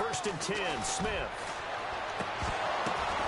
first and 10. Smith.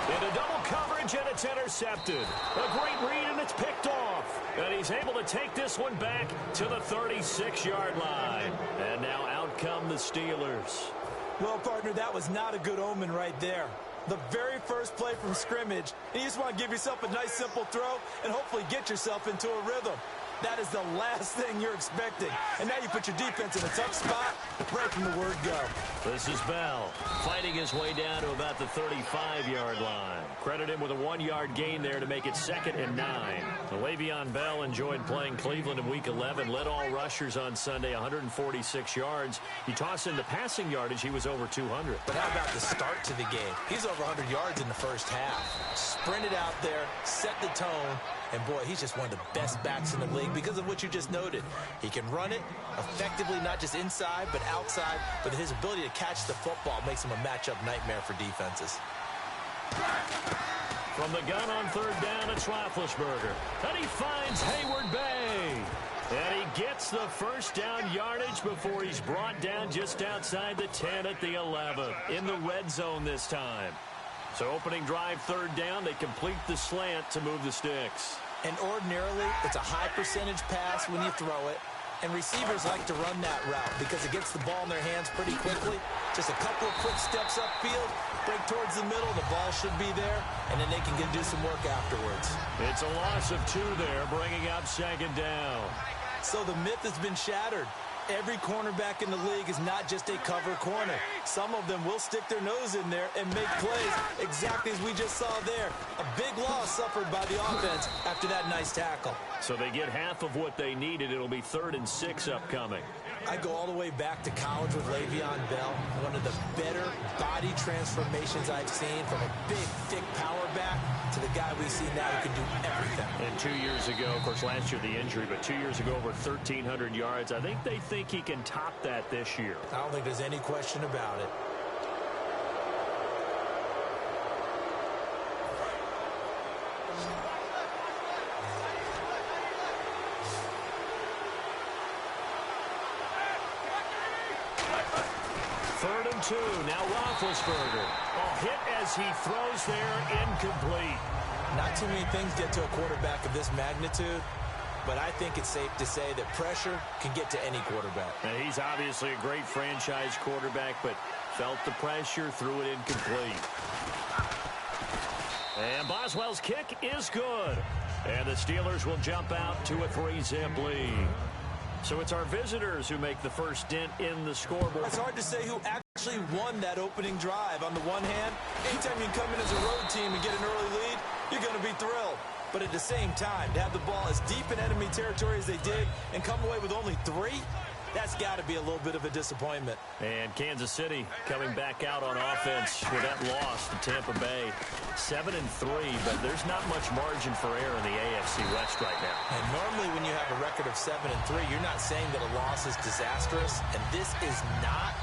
Into double coverage, and it's intercepted. A great read, and it's picked off. And he's able to take this one back to the 36-yard line. And now out come the Steelers. Well, partner, that was not a good omen right there. The very first play from scrimmage, and you just want to give yourself a nice, simple throw and hopefully get yourself into a rhythm. That is the last thing you're expecting. And now you put your defense in a tough spot right from the word go. This is Bell fighting his way down to about the 35-yard line. Credit him with a 1-yard gain there to make it 2nd and 9. Le'Veon Bell enjoyed playing Cleveland in Week 11, led all rushers on Sunday, 146 yards. You toss in the passing yardage, he was over 200. But how about the start to the game? He's over 100 yards in the first half. Sprinted out there, set the tone, and boy, he's just one of the best backs in the league because of what you just noted. He can run it effectively, not just inside, but outside. But his ability to catch the football makes him a matchup nightmare for defenses. From the gun on 3rd down, it's Roethlisberger. And he finds Hayward Bay. And he gets the first down yardage before he's brought down just outside the 10 at the 11. In the red zone this time. So opening drive, 3rd down, they complete the slant to move the sticks. And ordinarily, it's a high percentage pass when you throw it. And receivers like to run that route because it gets the ball in their hands pretty quickly. Just a couple of quick steps upfield, break towards the middle, the ball should be there, and then they can do some work afterwards. It's a loss of 2 there, bringing up 2nd down. So the myth has been shattered. Every cornerback in the league is not just a cover corner. Some of them will stick their nose in there and make plays exactly as we just saw there. A big loss suffered by the offense after that nice tackle. So they get half of what they needed. It'll be 3rd and 6 upcoming. I go all the way back to college with Le'Veon Bell. One of the better body transformations I've seen, from a big, thick power back to the guy we see now who can do everything. And 2 years ago, of course, last year the injury, but 2 years ago over 1,300 yards. I think they think he can top that this year. I don't think there's any question about it. Third and 2. Now Roethlisberger. A hit as he throws there, incomplete. Not too many things get to a quarterback of this magnitude, but I think it's safe to say that pressure can get to any quarterback. And he's obviously a great franchise quarterback, but felt the pressure, threw it incomplete. And Boswell's kick is good. And the Steelers will jump out to a 3-zip lead. So it's our visitors who make the first dent in the scoreboard. It's hard to say who actually won that opening drive. On the one hand, anytime you can come in as a road team and get an early lead, you're going to be thrilled. But at the same time, to have the ball as deep in enemy territory as they did and come away with only 3, that's got to be a little bit of a disappointment. And Kansas City coming back out on offense with that loss to Tampa Bay. 7-3, but there's not much margin for error in the AFC West right now. And normally when you have a record of 7-3, you're not saying that a loss is disastrous, and this is not.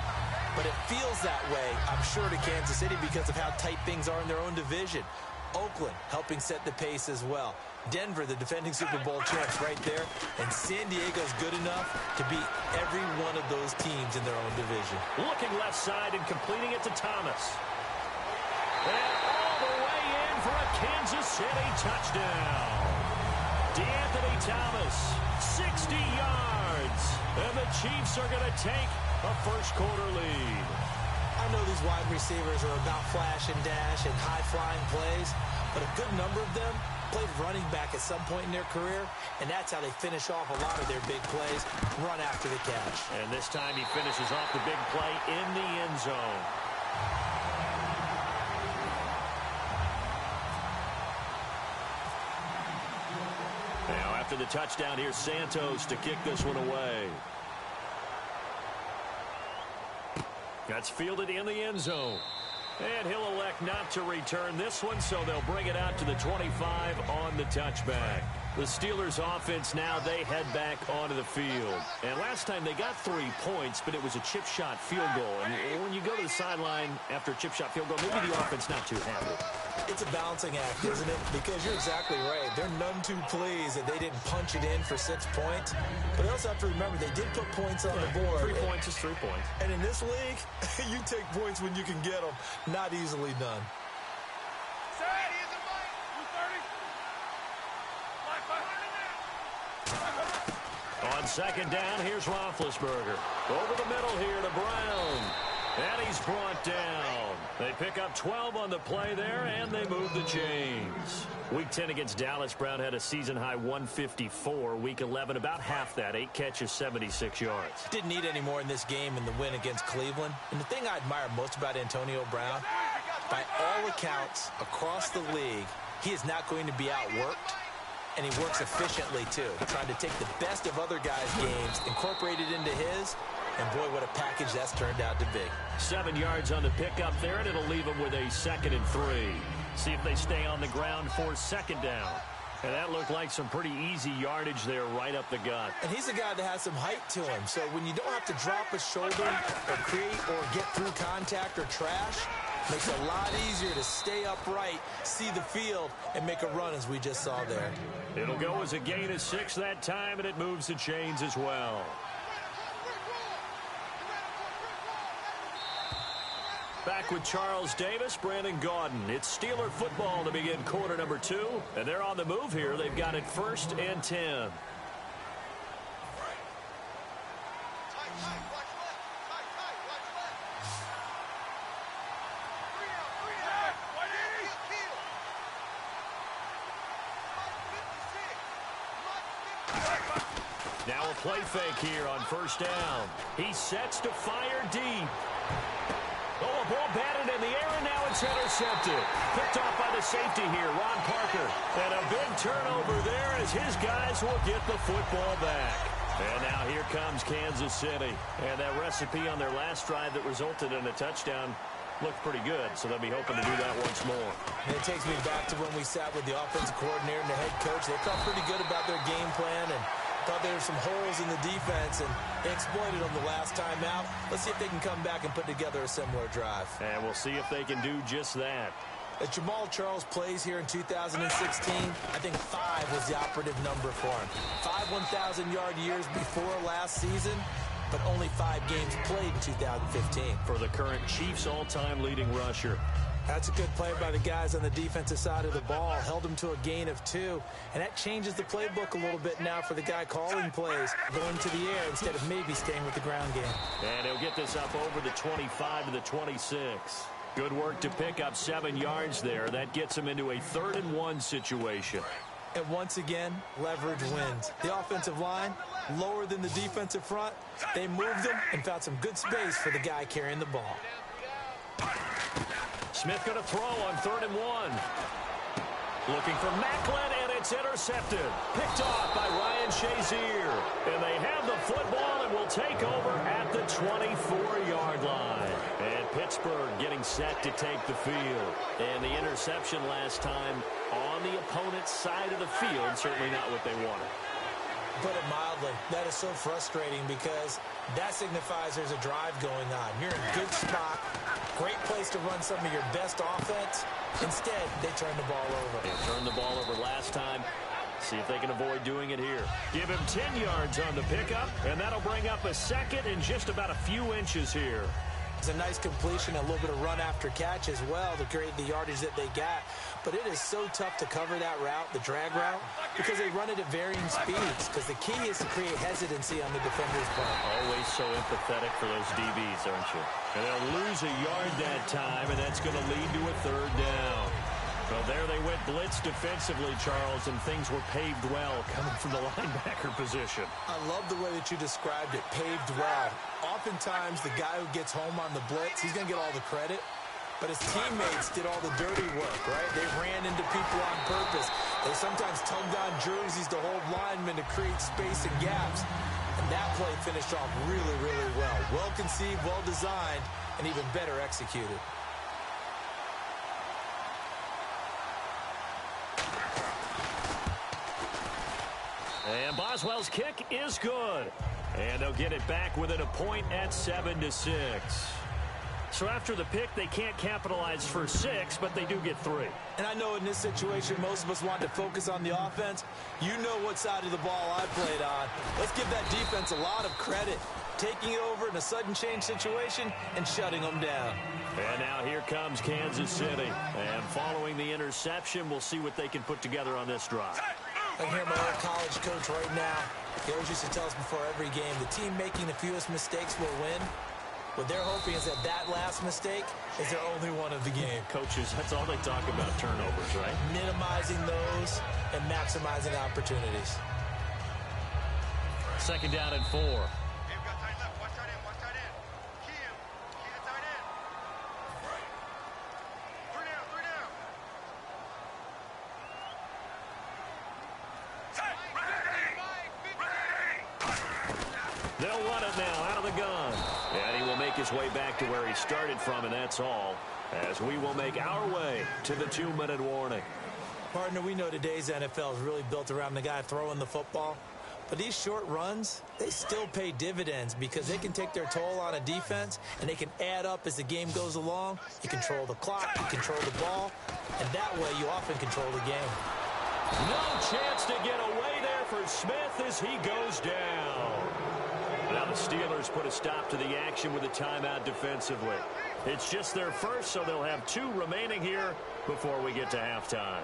But it feels that way, I'm sure, to Kansas City because of how tight things are in their own division. Oakland helping set the pace as well. Denver, the defending Super Bowl champs, right there. And San Diego's good enough to beat every one of those teams in their own division. Looking left side and completing it to Thomas. And all the way in for a Kansas City touchdown. DeAnthony Thomas, 60 yards. And the Chiefs are going to take a first-quarter lead. I know these wide receivers are about flash and dash and high-flying plays, but a good number of them played running back at some point in their career, and that's how they finish off a lot of their big plays, run after the catch. And this time he finishes off the big play in the end zone. Now after the touchdown, here's Santos to kick this one away. That's fielded in the end zone. And he'll elect not to return this one, so they'll bring it out to the 25 on the touchback. The Steelers offense now, they head back onto the field. And last time they got 3 points, but it was a chip shot field goal. And when you go to the sideline after a chip shot field goal, maybe the offense not too happy. It's a balancing act, isn't it? Because you're exactly right. They're none too pleased that they didn't punch it in for 6 points. But they also have to remember they did put points on the board. 3 points is 3 points. And in this league, you take points when you can get them. Not easily done. On second down, here's Roethlisberger. Over the middle here to Brown. And he's brought down. They pick up 12 on the play there, and they move the chains. Week 10 against Dallas, Brown had a season-high 154. Week 11, about half that, 8 catches, 76 yards. Didn't need any more in this game in the win against Cleveland. And the thing I admire most about Antonio Brown, by all accounts, across the league, he is not going to be outworked. And he works efficiently, too, trying to take the best of other guys' games, incorporate it into his, and boy, what a package that's turned out to be. 7 yards on the pickup there, and it'll leave them with a 2nd and 3. See if they stay on the ground for second down. And that looked like some pretty easy yardage there right up the gut. And he's a guy that has some height to him, so when you don't have to drop a shoulder or create or get through contact or trash, makes it a lot easier to stay upright, see the field, and make a run as we just saw there. It'll go as a gain of 6 that time, and it moves the chains as well. Back with Charles Davis, Brandon Gaudin. It's Steeler football to begin quarter number 2, and they're on the move here. They've got it 1st and 10. Now a play fake here on 1st down. He sets to fire deep. Oh, a ball batted in the air, and now it's intercepted. Picked off by the safety here, Ron Parker. And a big turnover there as his guys will get the football back. And now here comes Kansas City. And that recipe on their last drive that resulted in a touchdown looked pretty good, so they'll be hoping to do that once more. And it takes me back to when we sat with the offensive coordinator and the head coach. They felt pretty good about their game plan and thought there were some holes in the defense, and they exploited them the last time out. Let's see if they can come back and put together a similar drive. And we'll see if they can do just that. As Jamal Charles plays here in 2016, I think 5 was the operative number for him. 5 1,000-yard years before last season, but only 5 games played in 2015. For the current Chiefs all-time leading rusher. That's a good play by the guys on the defensive side of the ball. Held him to a gain of 2. And that changes the playbook a little bit now for the guy calling plays. Going to the air instead of maybe staying with the ground game. And he'll get this up over the 25 to the 26. Good work to pick up 7 yards there. That gets him into a 3rd and 1 situation. And once again, leverage wins. The offensive line, lower than the defensive front. They moved them and found some good space for the guy carrying the ball. Smith going to throw on 3rd and 1. Looking for Macklin, and it's intercepted. Picked off by Ryan Shazier. And they have the football and will take over at the 24-yard line. And Pittsburgh getting set to take the field. And the interception last time on the opponent's side of the field, certainly not what they wanted. Put it mildly, that is so frustrating because that signifies there's a drive going on. You're in a good spot, great place to run some of your best offense. Instead, they turn the ball over. They turned the ball over last time. See if they can avoid doing it here. Give him 10 yards on the pickup, and that'll bring up a 2nd and just about a few inches here. It's a nice completion, a little bit of run after catch as well to create the yardage that they got. But it is so tough to cover that route, the drag route, because they run it at varying speeds. Because the key is to create hesitancy on the defender's part. Always so empathetic for those DBs, aren't you? And they'll lose a yard that time, and that's going to lead to a 3rd down. Well, there they went blitz defensively, Charles, and things were paved well coming from the linebacker position. I love the way that you described it, paved well. Oftentimes, the guy who gets home on the blitz, he's going to get all the credit. But his teammates did all the dirty work, right? They ran into people on purpose. They sometimes tugged on jerseys to hold linemen to create space and gaps. And that play finished off really, really well. Well conceived, well designed, and even better executed. And Boswell's kick is good. And they'll get it back within a point at 7-6. So after the pick, they can't capitalize for 6, but they do get 3. And I know in this situation, most of us want to focus on the offense. You know what side of the ball I played on. Let's give that defense a lot of credit. Taking it over in a sudden change situation and shutting them down. And now here comes Kansas City. And following the interception, we'll see what they can put together on this drive. I can hear my old college coach right now. He always used to tell us before every game, the team making the fewest mistakes will win. What they're hoping is that last mistake is their only one of the game. Coaches, that's all they talk about, turnovers, right? Minimizing those and maximizing opportunities. 2nd down and 4. They'll run it now out of the gun. And he will make his way back to where he started from, and that's all. As we will make our way to the 2-minute warning. Partner, we know today's NFL is really built around the guy throwing the football. But these short runs, they still pay dividends because they can take their toll on a defense, and they can add up as the game goes along. You control the clock, you control the ball, and that way you often control the game. No chance to get away there for Smith as he goes down. Now the Steelers put a stop to the action with a timeout defensively. It's just their first, so they'll have 2 remaining here before we get to halftime.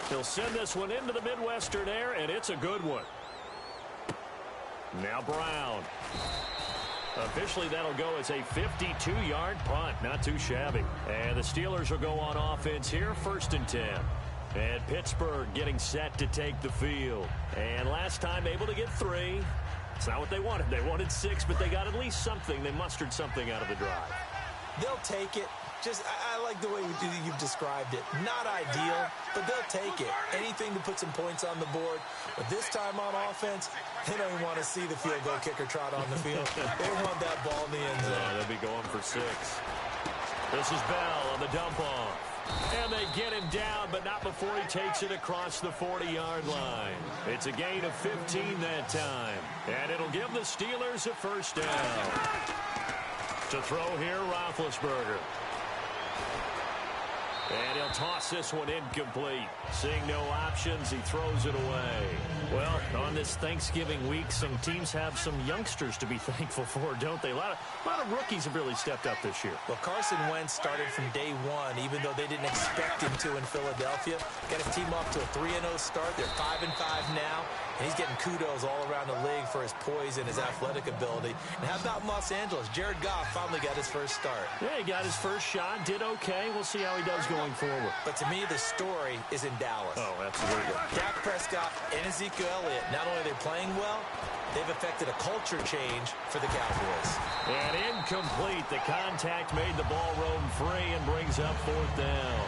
He'll send this one into the Midwestern air, and it's a good one. Now Brown. Officially, that'll go as a 52-yard punt. Not too shabby. And the Steelers will go on offense here, 1st and 10. And Pittsburgh getting set to take the field. And last time able to get 3. It's not what they wanted. They wanted 6, but they got at least something. They mustered something out of the drive. They'll take it. I like the way you've described it. Not ideal, but they'll take it. Anything to put some points on the board. But this time on offense, they don't even want to see the field goal kicker trot on the field. They want that ball in the end zone. They'll be going for 6. This is Bell on the dump off. And they get him down, but not before he takes it across the 40-yard line. It's a gain of 15 that time. And it'll give the Steelers a 1st down. To throw here, Roethlisberger. And he'll toss this one incomplete. Seeing no options, he throws it away. Well, on this Thanksgiving week, some teams have some youngsters to be thankful for, don't they? A lot of rookies have really stepped up this year. Well, Carson Wentz started from day 1, even though they didn't expect him to in Philadelphia. Got his team off to a 3-0 start. They're 5-5 now. And he's getting kudos all around the league for his poise and his athletic ability. And how about Los Angeles? Jared Goff finally got his first start. Yeah, he got his first shot, did okay. We'll see how he does going forward. But to me, the story is in Dallas. Oh, absolutely. Dak Prescott and Ezekiel Elliott, not only are they playing well, they've affected a culture change for the Cowboys. And incomplete. The contact made the ball roam free and brings up 4th down.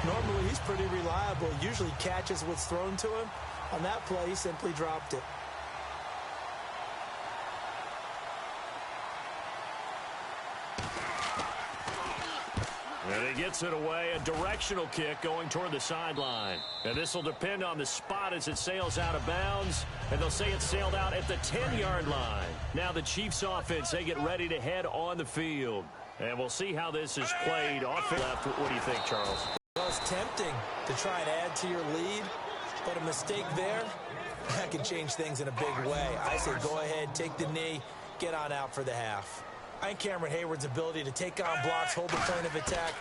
Normally, he's pretty reliable. Usually catches what's thrown to him. On that play, he simply dropped it. And he gets it away. A directional kick going toward the sideline. And this will depend on the spot as it sails out of bounds. And they'll say it sailed out at the 10-yard line. Now the Chiefs offense, they get ready to head on the field. And we'll see how this is played off left. What do you think, Charles? Well, it's tempting to try and add to your lead. But a mistake there, that can change things in a big way. I say go ahead, take the knee, get on out for the half. I think Cameron Hayward's ability to take on blocks, hold the point of attack,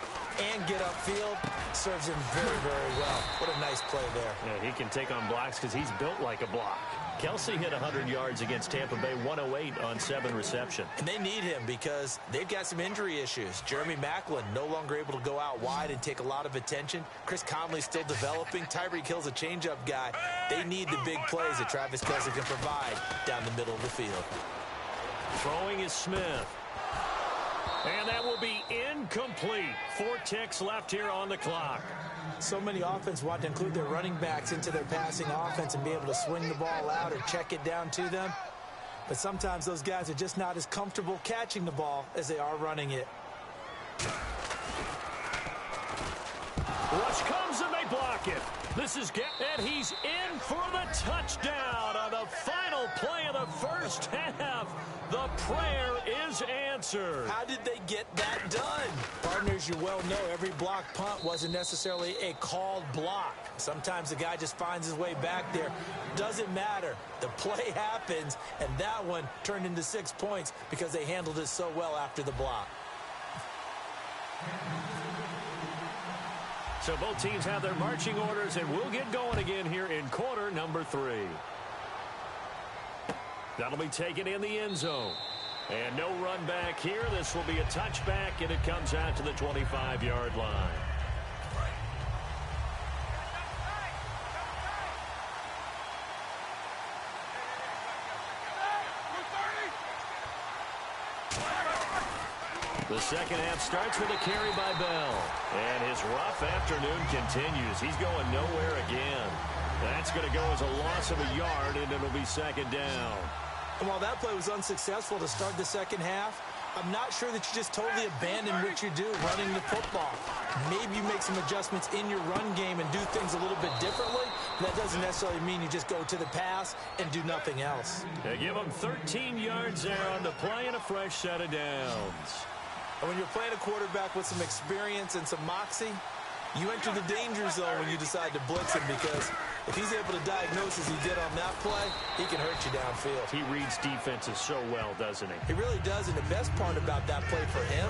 and get upfield serves him very, very well. What a nice play there. Yeah, he can take on blocks because he's built like a block. Kelsey hit 100 yards against Tampa Bay, 108 on 7 reception. And they need him because they've got some injury issues. Jeremy Maclin no longer able to go out wide and take a lot of attention. Chris Conley's still developing. Tyreek Hill's a change-up guy. They need the big plays that Travis Kelce can provide down the middle of the field. Throwing is Smith. And that will be incomplete. 4 ticks left here on the clock. So many offense want to include their running backs into their passing offense and be able to swing the ball out or check it down to them. But sometimes those guys are just not as comfortable catching the ball as they are running it. Rush comes and they block it. This is and he's in for the touchdown on the final play of the first half. The prayer is answered. How did they get that done? Partners, you well know every block punt wasn't necessarily a called block. Sometimes the guy just finds his way back there. Doesn't matter. The play happens, and that one turned into 6 points because they handled it so well after the block. So both teams have their marching orders, and we'll get going again here in quarter number 3. That'll be taken in the end zone. And no run back here. This will be a touchback, and it comes out to the 25-yard line. The second half starts with a carry by Bell. And his rough afternoon continues. He's going nowhere again. That's going to go as a loss of a yard, and it'll be second down. And while that play was unsuccessful to start the second half, I'm not sure that you just totally abandon what you do running the football. Maybe you make some adjustments in your run game and do things a little bit differently. That doesn't necessarily mean you just go to the pass and do nothing else. They give him 13 yards there on the play and a fresh set of downs. And when you're playing a quarterback with some experience and some moxie, you enter the danger zone when you decide to blitz him, because if he's able to diagnose as he did on that play, he can hurt you downfield. He reads defenses so well, doesn't he? He really does, and the best part about that play for him,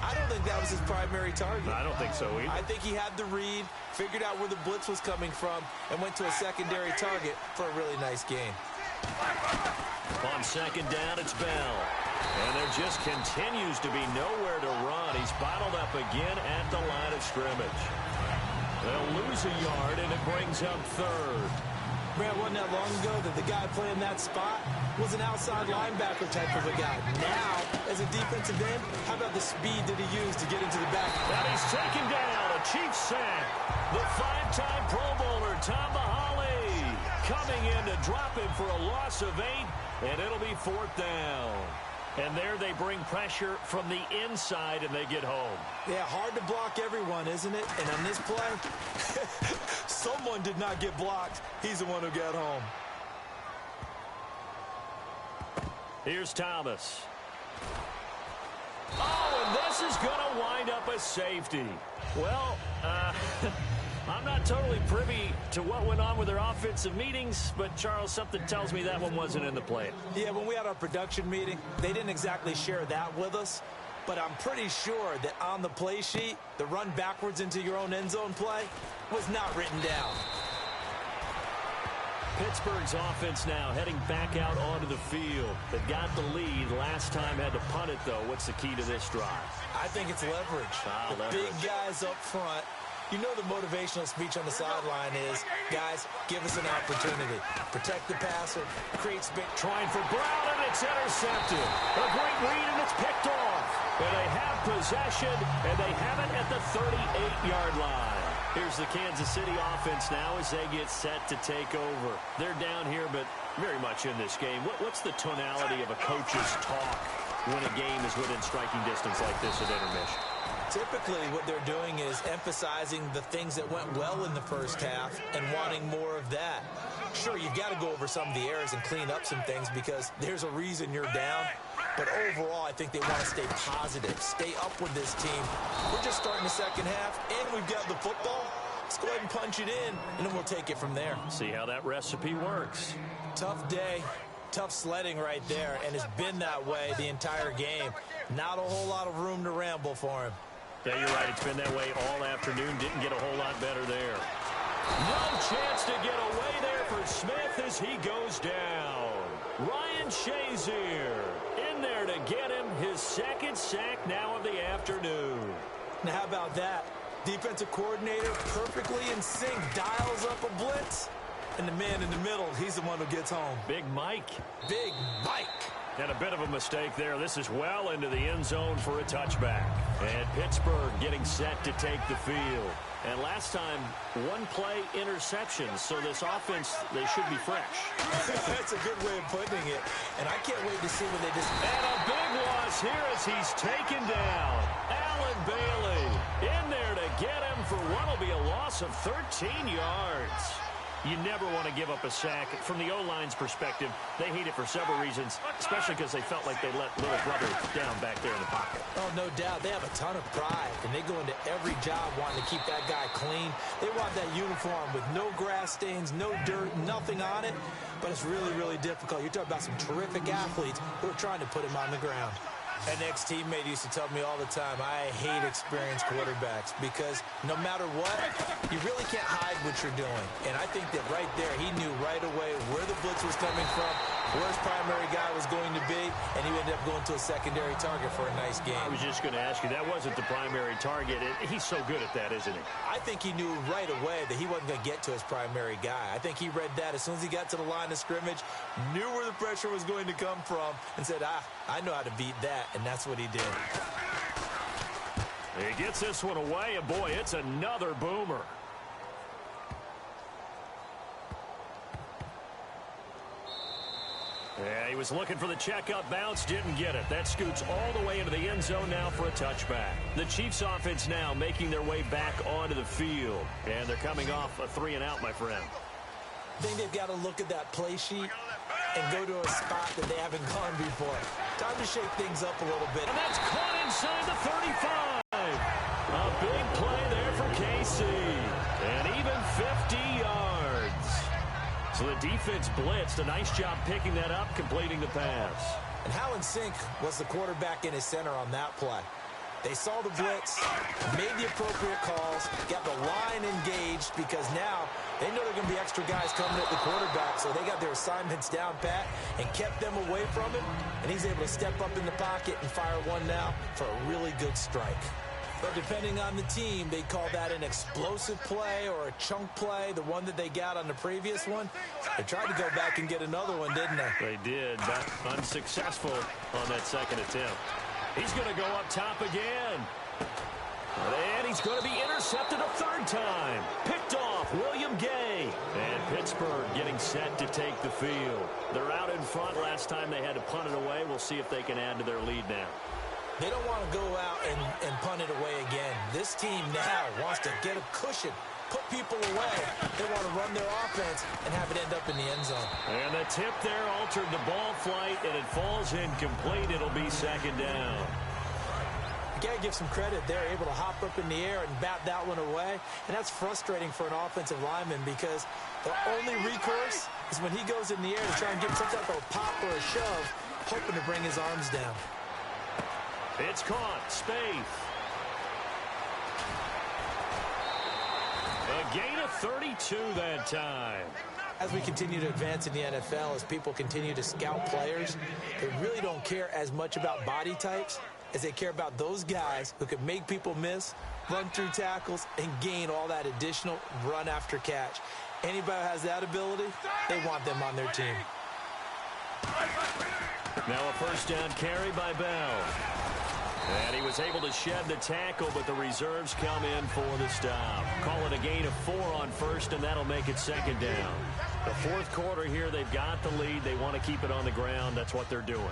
I don't think that was his primary target. I don't think so either. I think he had the read, figured out where the blitz was coming from, and went to a secondary target for a really nice game. On second down, it's Bell. And there just continues to be nowhere to run. He's bottled up again at the line of scrimmage. They'll lose a yard, and it brings up third. Brad, wasn't that long ago that the guy playing that spot was an outside linebacker type of a guy. Now, as a defensive end, how about the speed that he used to get into the back? And he's taken down. A Chiefs sack. The 5-time Pro Bowler, Tom Mahali, coming in to drop him for a loss of 8, and it'll be fourth down. And there they bring pressure from the inside, and they get home. Yeah, hard to block everyone, isn't it? And on this play, someone did not get blocked. He's the one who got home. Here's Thomas. Oh, and this is going to wind up a safety. Well, I'm not totally privy to what went on with their offensive meetings, but, Charles, something tells me that one wasn't in the play. Yeah, when we had our production meeting, they didn't exactly share that with us, but I'm pretty sure that on the play sheet, the run backwards into your own end zone play was not written down. Pittsburgh's offense now heading back out onto the field. They've got the lead. Last time had to punt it, though. What's the key to this drive? I think it's leverage. Big guys up front. You know the motivational speech on the sideline is, guys, give us an opportunity. Protect the passer, create space. Trying for Brown, and it's intercepted. A great read, and it's picked off. And they have possession, and they have it at the 38-yard line. Here's the Kansas City offense now as they get set to take over. They're down here, but very much in this game. What's the tonality of a coach's talk when a game is within striking distance like this at intermission? Typically, what they're doing is emphasizing the things that went well in the first half and wanting more of that. Sure, you've got to go over some of the errors and clean up some things because there's a reason you're down. But overall, I think they want to stay positive, stay up with this team. We're just starting the second half, and we've got the football. Let's go ahead and punch it in, and then we'll take it from there. See how that recipe works. Tough day, tough sledding right there, and it's been that way the entire game. Not a whole lot of room to ramble for him. Yeah, you're right. It's been that way all afternoon. Didn't get a whole lot better there. No chance to get away there for Smith as he goes down. Ryan Shazier in there to get him his second sack now of the afternoon. Now, how about that? Defensive coordinator perfectly in sync, dials up a blitz, and the man in the middle, he's the one who gets home. Big Mike. Big Mike. And a bit of a mistake there. This is well into the end zone for a touchback. And Pittsburgh getting set to take the field. And last time, one play interceptions. So this offense, they should be fresh. That's a good way of putting it. And I can't wait to see when they just... And a big loss here as he's taken down. Allen Bailey in there to get him for one That'll be a loss of 13 yards. You never want to give up a sack. From the O-line's perspective, they hate it for several reasons, especially because they felt like they let little brother down back there in the pocket. Oh, no doubt. They have a ton of pride, and they go into every job wanting to keep that guy clean. They want that uniform with no grass stains, no dirt, nothing on it, but it's really, really difficult. You're talking about some terrific athletes who are trying to put him on the ground. An ex-teammate used to tell me all the time, I hate experienced quarterbacks because no matter what, you really can't hide what you're doing. And I think that right there, he knew right away where the blitz was coming from, where his primary guy was going to be, and he ended up going to a secondary target for a nice game. I was just going to ask you, that wasn't the primary target. He's so good at that, isn't he? I think he knew right away that he wasn't going to get to his primary guy. I think he read that as soon as he got to the line of scrimmage, knew where the pressure was going to come from, and said, I know how to beat that. And that's what he did. He gets this one away, and boy, it's another boomer. Yeah, he was looking for the checkup bounce, didn't get it. That scoots all the way into the end zone now for a touchback. The Chiefs offense now making their way back onto the field, and they're coming off a 3-and-out, my friend. I think they've got to look at that play sheet and go to a spot that they haven't gone before. Time to shake things up a little bit. And that's caught inside the 35. A big play there for KC. And even 50 yards. So the defense blitzed. A nice job picking that up, completing the pass. And how in sync was the quarterback in his center on that play? They saw the blitz, made the appropriate calls, got the line engaged because now they know there are going to be extra guys coming at the quarterback, so they got their assignments down pat and kept them away from him, and he's able to step up in the pocket and fire one now for a really good strike. But depending on the team, they call that an explosive play or a chunk play, the one that they got on the previous one. They tried to go back and get another one, didn't they? They did, but unsuccessful on that second attempt. He's going to go up top again. And he's going to be intercepted a third time. Picked off William Gay. And Pittsburgh getting set to take the field. They're out in front. Last time they had to punt it away. We'll see if they can add to their lead now. They don't want to go out and punt it away again. This team now wants to get a cushion, put people away. They want to run their offense and have it end up in the end zone. And the tip there altered the ball flight, and it falls incomplete. It'll be second down. You got to give some credit. They're able to hop up in the air and bat that one away. And that's frustrating for an offensive lineman because the only recourse is when he goes in the air to try and get some type of a pop or a shove, hoping to bring his arms down. It's caught. Spaeth. A gain of 32 that time. As we continue to advance in the NFL, as people continue to scout players, they really don't care as much about body types as they care about those guys who can make people miss, run through tackles, and gain all that additional run after catch. Anybody who has that ability, they want them on their team. Now a first down carry by Bell. And he was able to shed the tackle, but the reserves come in for the stop. Call it a gain of 4 on first, and that'll make it second down. The fourth quarter here, they've got the lead. They want to keep it on the ground. That's what they're doing.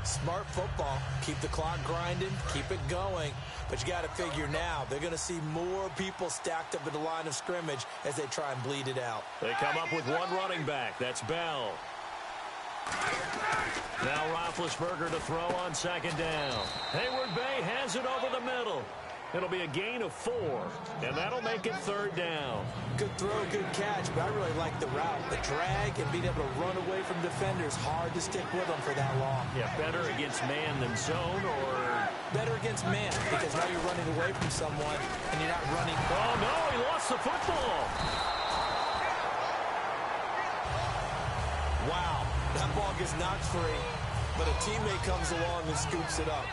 Smart football. Keep the clock grinding. Keep it going. But you got to figure now, they're going to see more people stacked up at the line of scrimmage as they try and bleed it out. They come up with one running back. That's Bell. Now Roethlisberger to throw on second down. Hayward Bay has it over the middle. It'll be a gain of 4, and that'll make it third down. Good throw, good catch, but I really like the route. The drag and being able to run away from defenders, hard to stick with them for that long. Yeah, better against man than zone, or? Better against man, because now you're running away from someone, and you're not running. Oh, no, he lost the football. Wow, that ball gets knocked free, but a teammate comes along and scoops it up.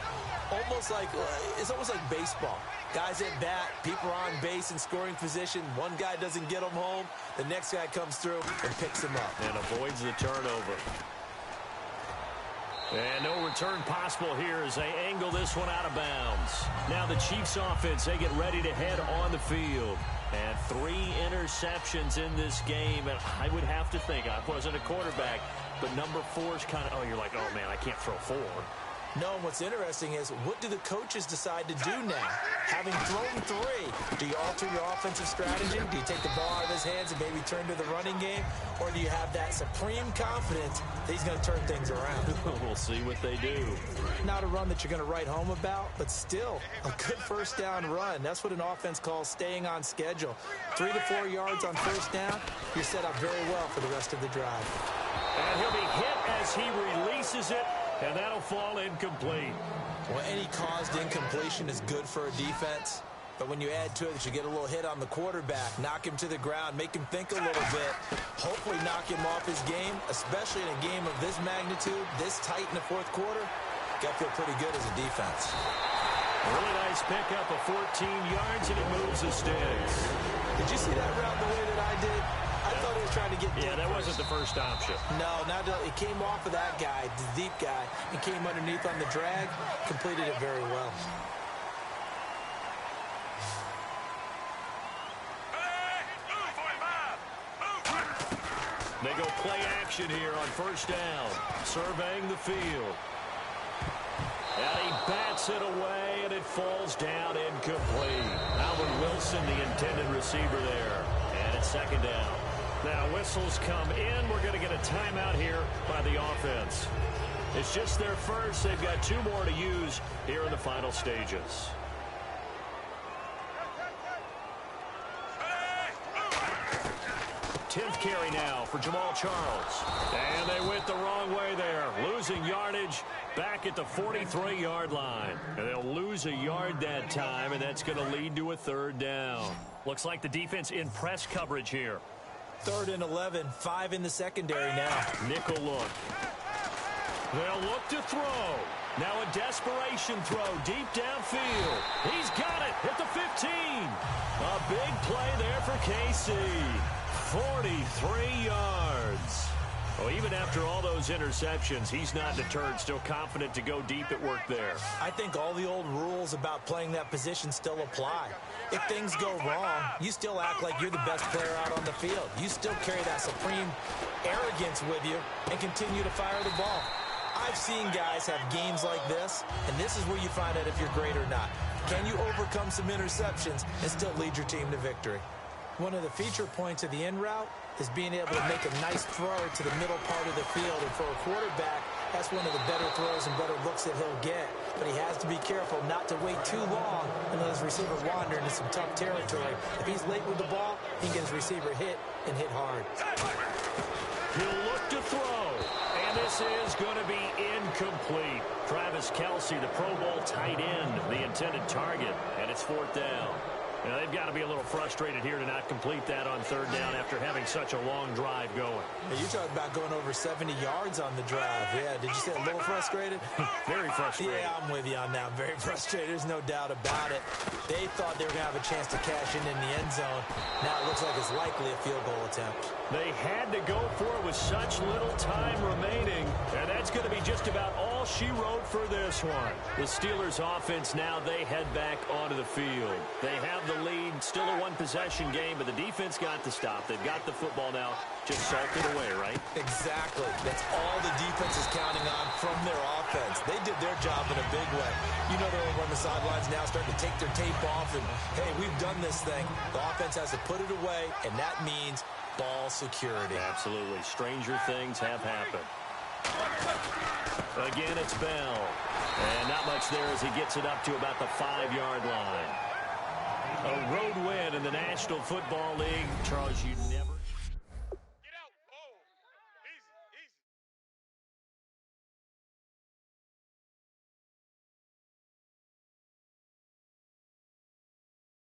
It's almost like baseball. Guys at bat, people are on base in scoring position. One guy doesn't get them home. The next guy comes through and picks him up. And avoids the turnover. And no return possible here as they angle this one out of bounds. Now the Chiefs offense, they get ready to head on the field. And 3 interceptions in this game. And I would have to think, I wasn't a quarterback, but number 4 is kind of, you're like, oh, man, I can't throw 4. No, and what's interesting is, what do the coaches decide to do now? Having thrown 3, do you alter your offensive strategy? Do you take the ball out of his hands and maybe turn to the running game? Or do you have that supreme confidence that he's going to turn things around? We'll see what they do. Not a run that you're going to write home about, but still a good first down run. That's what an offense calls staying on schedule. 3 to 4 yards on first down, you're set up very well for the rest of the drive. And he'll be hit as he releases it, and that'll fall incomplete. Well, any caused incompletion is good for a defense. But when you add to it that you get a little hit on the quarterback, knock him to the ground, make him think a little bit, hopefully knock him off his game, especially in a game of this magnitude, this tight in the fourth quarter, got to feel pretty good as a defense. Really nice pickup of 14 yards, and it moves the sticks. Did you see that route the way that I did? I thought he was trying to get deep. Yeah, that wasn't the first option. No, it came off of that guy, the deep guy, and came underneath on the drag, completed it very well. They go play action here on first down, surveying the field. And he bats it away, and it falls down incomplete. Alvin Wilson, the intended receiver there. And it's second down. Now, whistles come in. We're going to get a timeout here by the offense. It's just their first. They've got 2 more to use here in the final stages. Tenth carry now for Jamal Charles. And they went the wrong way there, losing yardage back at the 43-yard line. And they'll lose a yard that time, and that's going to lead to a third down. Looks like the defense in press coverage here. 3rd and 11, 5 in the secondary now. Nickel look. They'll look to throw. Now a desperation throw deep downfield. He's got it at the 15. A big play there for KC. 43 yards. Well, even after all those interceptions, he's not deterred, still confident to go deep at work there. I think all the old rules about playing that position still apply. If things go wrong, you still act like you're the best player out on the field. You still carry that supreme arrogance with you and continue to fire the ball. I've seen guys have games like this, and this is where you find out if you're great or not. Can you overcome some interceptions and still lead your team to victory? One of the feature points of the in route is being able to make a nice throw to the middle part of the field. And for a quarterback, that's one of the better throws and better looks that he'll get. But he has to be careful not to wait too long and let his receiver wander into some tough territory. If he's late with the ball, he can get his receiver hit and hit hard. He'll look to throw. And this is going to be incomplete. Travis Kelce, the Pro Bowl tight end, the intended target. And it's 4th down. Now, they've got to be a little frustrated here to not complete that on 3rd down after having such a long drive going. Hey, you're talking about going over 70 yards on the drive. Yeah, did you say a little frustrated? Very frustrated. Yeah, I'm with you on that. Very frustrated. There's no doubt about it. They thought they were going to have a chance to cash in the end zone. Now it looks like it's likely a field goal attempt. They had to go for it with such little time remaining, and that's going to be just about all she wrote for this one. The Steelers' offense now, they head back onto the field. They have the lead, still a one-possession game, but the defense got to stop. They've got the football now, just salted away, right? Exactly. That's all the defense is counting on from their offense. They did their job in a big way. You know they're over on the sidelines now starting to take their tape off, and, hey, we've done this thing. The offense has to put it away, and that means ball security. Absolutely. Stranger things have happened. Again, it's Bell. And not much there as he gets it up to about the 5-yard line. A road win in the National Football League. Charles, you never...